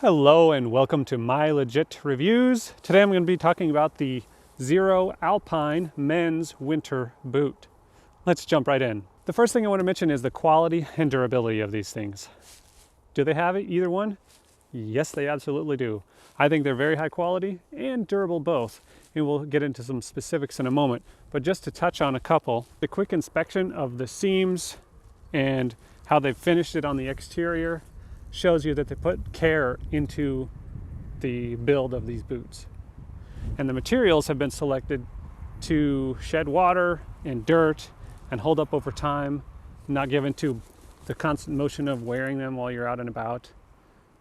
Hello and welcome to My Legit Reviews. Today I'm going to be talking about the Xero Alpine men's winter boot. Let's jump right in. The first thing I want to mention is the quality and durability of these things. Do they have either one? Yes, they absolutely do. I think they're very high quality and durable both, and we'll get into some specifics in a moment. But just to touch on a couple, the quick inspection of the seams and how they've finished it on the exterior shows you that they put care into the build of these boots. And the materials have been selected to shed water and dirt and hold up over time, not given to the constant motion of wearing them while you're out and about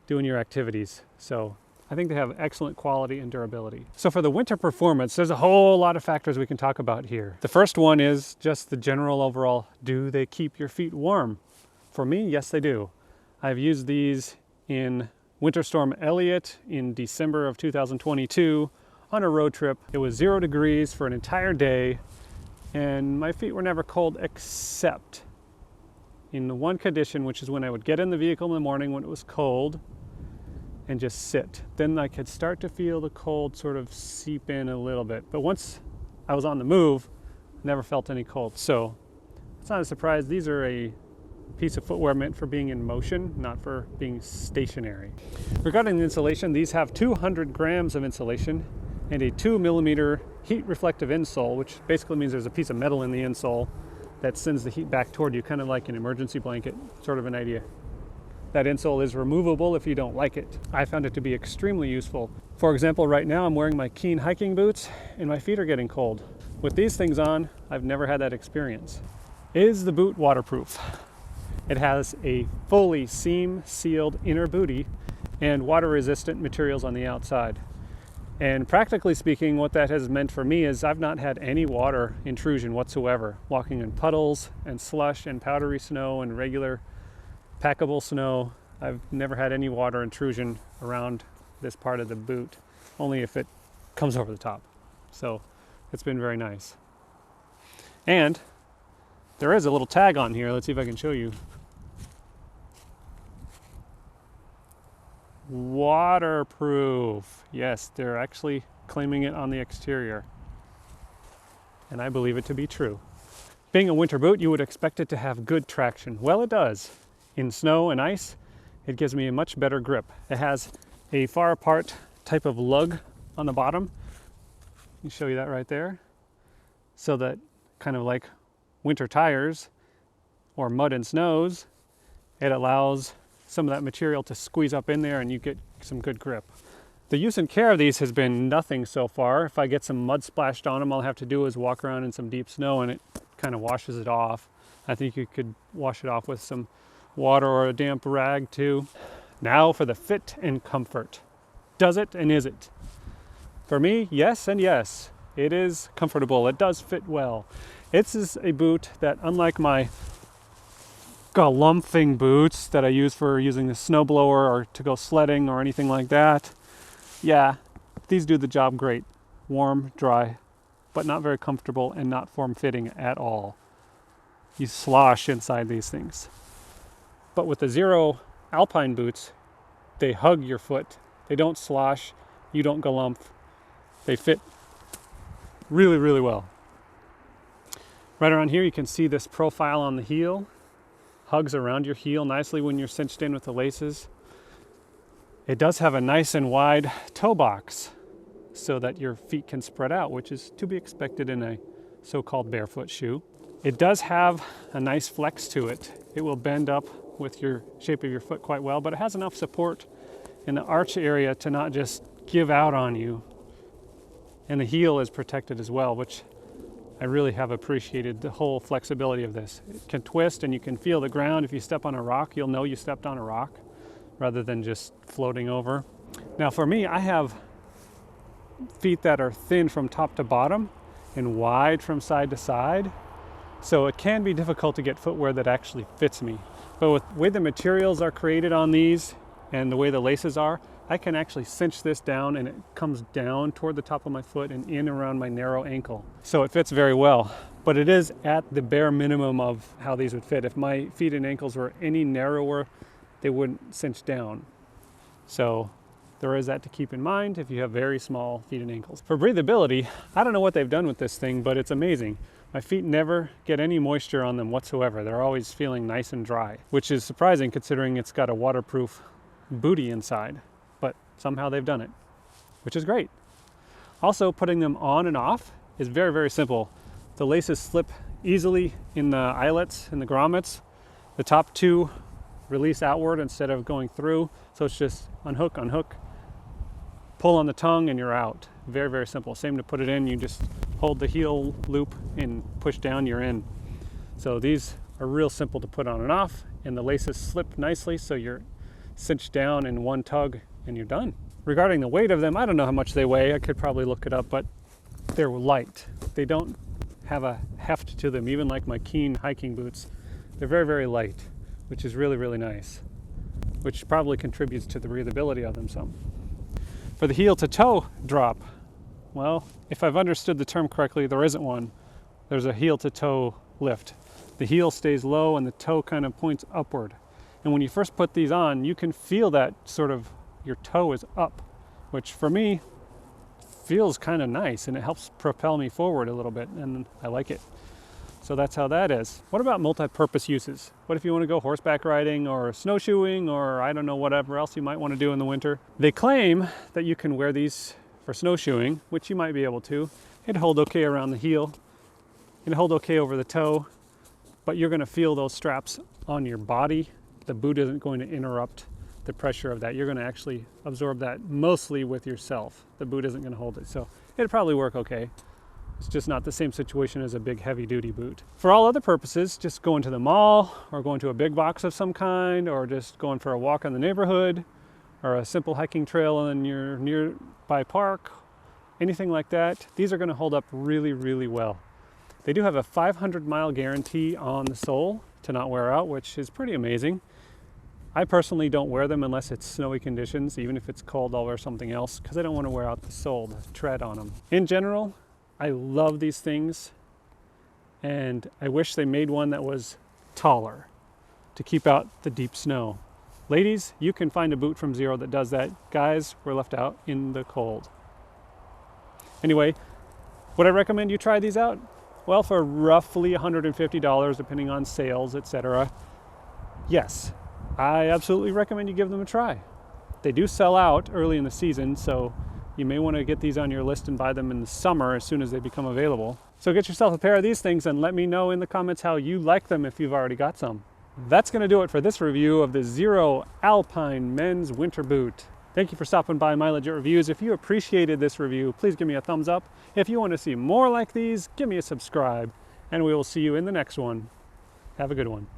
doing your activities. So I think they have excellent quality and durability. So for the winter performance, there's a whole lot of factors we can talk about here. The first one is just the general overall, do they keep your feet warm? For me, yes they do. I've used these in Winter Storm Elliott in December of 2022 on a road trip. It was 0 degrees for an entire day and my feet were never cold except in the one condition, which is when I would get in the vehicle in the morning when it was cold and just sit. Then I could start to feel the cold sort of seep in a little bit. But once I was on the move, never felt any cold. So it's not a surprise. These are a piece of footwear meant for being in motion, not for being stationary. Regarding the insulation, these have 200 grams of insulation and a 2mm heat reflective insole, which basically means there's a piece of metal in the insole that sends the heat back toward you, kind of like an emergency blanket, sort of an idea. That insole is removable if you don't like it. I found it to be extremely useful. For example, right now I'm wearing my Keen hiking boots and my feet are getting cold. With these things on, I've never had that experience. Is the boot waterproof? It has a fully seam-sealed inner bootie and water-resistant materials on the outside. And practically speaking, what that has meant for me is I've not had any water intrusion whatsoever. Walking in puddles and slush and powdery snow and regular packable snow, I've never had any water intrusion around this part of the boot, only if it comes over the top. So it's been very nice. And there is a little tag on here. Let's see if I can show you. Waterproof. Yes, they're actually claiming it on the exterior. And I believe it to be true. Being a winter boot, you would expect it to have good traction. Well, it does. In snow and ice, it gives me a much better grip. It has a far apart type of lug on the bottom. Let me show you that right there. So that kind of like winter tires or mud and snows, it allows some of that material to squeeze up in there and you get some good grip. The use and care of these has been nothing so far. If I get some mud splashed on them, all I have to do is walk around in some deep snow and it kind of washes it off. I think you could wash it off with some water or a damp rag too. Now for the fit and comfort. Does it and is it? For me, yes and yes. It is comfortable. It does fit well. This is a boot that, unlike my galumphing boots that I use for using the snowblower or to go sledding or anything like that, yeah, these do the job great. Warm, dry, but not very comfortable and not form-fitting at all. You slosh inside these things. But with the Xero Alpine boots, they hug your foot. They don't slosh, you don't galumph. They fit really, really well. Right around here you can see this profile on the heel. Hugs around your heel nicely when you're cinched in with the laces. It does have a nice and wide toe box so that your feet can spread out, which is to be expected in a so-called barefoot shoe. It does have a nice flex to it. It will bend up with your shape of your foot quite well, but it has enough support in the arch area to not just give out on you. And the heel is protected as well, which I really have appreciated the whole flexibility of this. It can twist and you can feel the ground. If you step on a rock, you'll know you stepped on a rock rather than just floating over. Now for me, I have feet that are thin from top to bottom and wide from side to side. So it can be difficult to get footwear that actually fits me. But with the way the materials are created on these and the way the laces are, I can actually cinch this down and it comes down toward the top of my foot and in around my narrow ankle. So it fits very well, but it is at the bare minimum of how these would fit. If my feet and ankles were any narrower, they wouldn't cinch down. So there is that to keep in mind if you have very small feet and ankles. For breathability, I don't know what they've done with this thing, but it's amazing. My feet never get any moisture on them whatsoever. They're always feeling nice and dry, which is surprising considering it's got a waterproof bootie inside, but somehow they've done it, which is great. Also, putting them on and off is very, very simple. The laces slip easily in the eyelets and the grommets. The top two release outward instead of going through, so it's just unhook, pull on the tongue, and you're out. Very, very simple. Same to put it in. You just hold the heel loop and push down, you're in. So these are real simple to put on and off, and the laces slip nicely so you're cinched down in one tug and you're done. Regarding the weight of them, I don't know how much they weigh. I could probably look it up, but they're light. They don't have a heft to them, even like my Keen hiking boots. They're very, very light, which is really, really nice, which probably contributes to the breathability of them some. For the heel to toe drop, well, if I've understood the term correctly, there isn't one. There's a heel to toe lift. The heel stays low and the toe kind of points upward. And when you first put these on, you can feel that sort of your toe is up, which for me feels kind of nice, and it helps propel me forward a little bit, and I like it. So that's how that is. What about multi-purpose uses? What if you want to go horseback riding or snowshoeing or I don't know, whatever else you might want to do in the winter? They claim that you can wear these for snowshoeing, which you might be able to. It'd hold okay around the heel. It'd hold okay over the toe, but you're going to feel those straps on your body. The boot isn't going to interrupt the pressure of that. You're going to actually absorb that mostly with yourself. The boot isn't going to hold it. So it'd probably work okay. It's just not the same situation as a big heavy duty boot. For all other purposes, just going to the mall or going to a big box of some kind, or just going for a walk in the neighborhood or a simple hiking trail in your nearby park, anything like that, these are going to hold up really, really well. They do have a 500-mile guarantee on the sole to not wear out, which is pretty amazing. I personally don't wear them unless it's snowy conditions. Even if it's cold, I'll wear something else because I don't want to wear out the sole, the tread on them. In general, I love these things, and I wish they made one that was taller to keep out the deep snow. Ladies, you can find a boot from Xero that does that. Guys, we're left out in the cold. Anyway, would I recommend you try these out? Well, for roughly $150, depending on sales, etc. Yes, I absolutely recommend you give them a try. They do sell out early in the season, so you may want to get these on your list and buy them in the summer as soon as they become available. So get yourself a pair of these things and let me know in the comments how you like them if you've already got some. That's going to do it for this review of the Xero Alpine men's winter boot. Thank you for stopping by My Legit Reviews. If you appreciated this review, please give me a thumbs up. If you want to see more like these, give me a subscribe, and we will see you in the next one. Have a good one.